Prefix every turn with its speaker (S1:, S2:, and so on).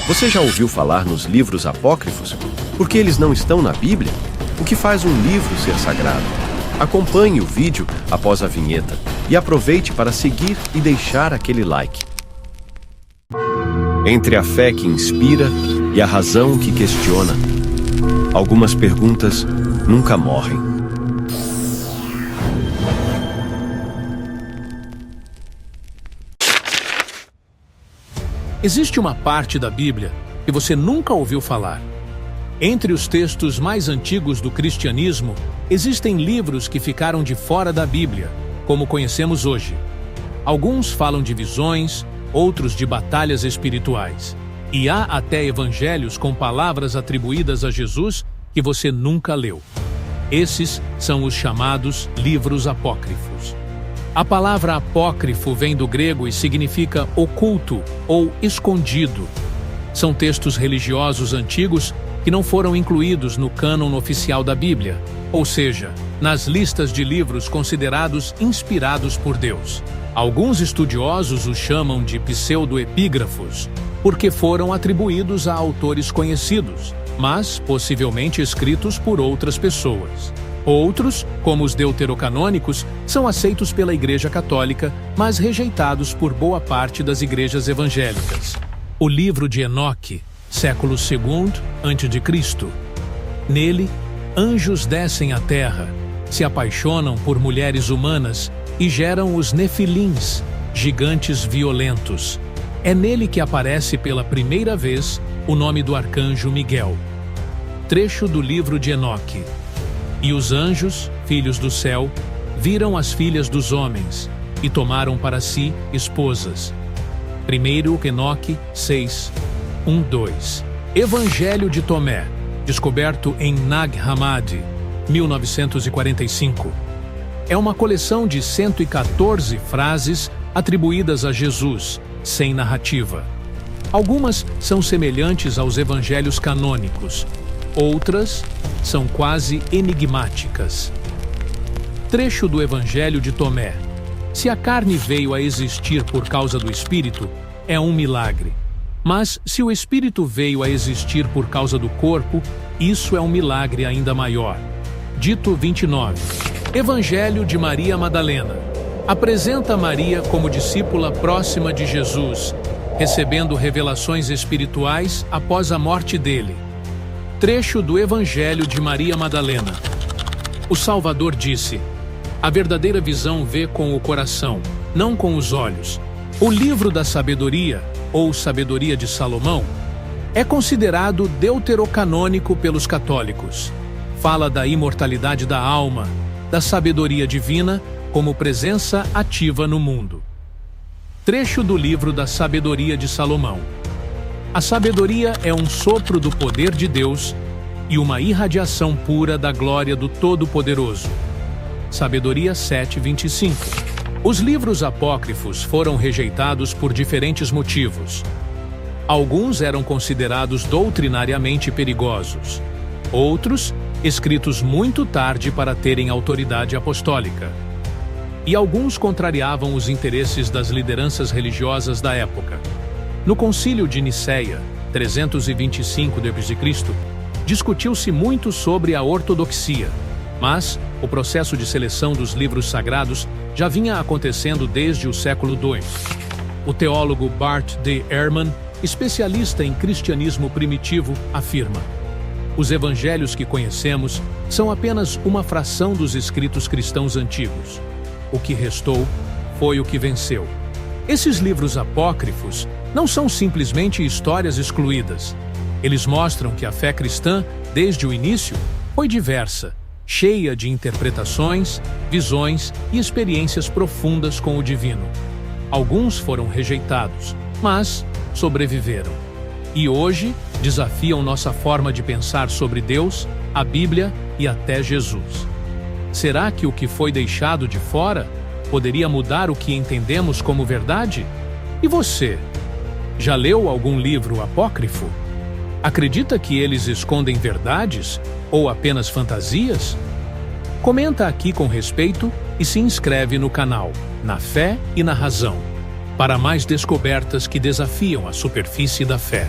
S1: Você já ouviu falar nos livros apócrifos? Por que eles não estão na Bíblia? O que faz um livro ser sagrado? Acompanhe o vídeo após a vinheta e aproveite para seguir e deixar aquele like. Entre a fé que inspira e a razão que questiona, algumas perguntas nunca morrem.
S2: Existe uma parte da Bíblia que você nunca ouviu falar. Entre os textos mais antigos do cristianismo, existem livros que ficaram de fora da Bíblia, como conhecemos hoje. Alguns falam de visões, outros de batalhas espirituais. E há até evangelhos com palavras atribuídas a Jesus que você nunca leu. Esses são os chamados livros apócrifos. A palavra apócrifo vem do grego e significa oculto ou escondido. São textos religiosos antigos que não foram incluídos no cânon oficial da Bíblia, ou seja, nas listas de livros considerados inspirados por Deus. Alguns estudiosos os chamam de pseudoepígrafos, porque foram atribuídos a autores conhecidos, mas possivelmente escritos por outras pessoas. Outros, como os deuterocanônicos, são aceitos pela Igreja Católica, mas rejeitados por boa parte das igrejas evangélicas. O livro de Enoque, século II a.C. Nele, anjos descem à terra, se apaixonam por mulheres humanas e geram os nefilins, gigantes violentos. É nele que aparece pela primeira vez o nome do arcanjo Miguel. Trecho do livro de Enoque. E os anjos, filhos do céu, viram as filhas dos homens e tomaram para si esposas. 1 Enoque 6, 1-2. Evangelho de Tomé, descoberto em Nag Hammadi, 1945. É uma coleção de 114 frases atribuídas a Jesus, sem narrativa. Algumas são semelhantes aos evangelhos canônicos, outras são quase enigmáticas. Trecho do Evangelho de Tomé. Se a carne veio a existir por causa do Espírito, é um milagre. Mas se o Espírito veio a existir por causa do corpo, isso é um milagre ainda maior. Dito 29. Evangelho de Maria Madalena. Apresenta Maria como discípula próxima de Jesus, recebendo revelações espirituais após a morte dele. Trecho do Evangelho de Maria Madalena. O Salvador disse: a verdadeira visão vê com o coração, não com os olhos. O livro da sabedoria, ou Sabedoria de Salomão, é considerado deuterocanônico pelos católicos. Fala da imortalidade da alma, da sabedoria divina como presença ativa no mundo. Trecho do livro da Sabedoria de Salomão. A sabedoria é um sopro do poder de Deus e uma irradiação pura da glória do Todo-Poderoso. Sabedoria 7:25. Os livros apócrifos foram rejeitados por diferentes motivos. Alguns eram considerados doutrinariamente perigosos. Outros, escritos muito tarde para terem autoridade apostólica. E alguns contrariavam os interesses das lideranças religiosas da época. No Concílio de Nicéia, 325 d.C., discutiu-se muito sobre a ortodoxia, mas o processo de seleção dos livros sagrados já vinha acontecendo desde o século II. O teólogo Bart D. Ehrman, especialista em cristianismo primitivo, afirma: os evangelhos que conhecemos são apenas uma fração dos escritos cristãos antigos. O que restou foi o que venceu. Esses livros apócrifos não são simplesmente histórias excluídas. Eles mostram que a fé cristã, desde o início, foi diversa, cheia de interpretações, visões e experiências profundas com o divino. Alguns foram rejeitados, mas sobreviveram. E hoje desafiam nossa forma de pensar sobre Deus, a Bíblia e até Jesus. Será que o que foi deixado de fora poderia mudar o que entendemos como verdade? E você? Já leu algum livro apócrifo? Acredita que eles escondem verdades ou apenas fantasias? Comenta aqui com respeito e se inscreve no canal Na Fé e na Razão para mais descobertas que desafiam a superfície da fé.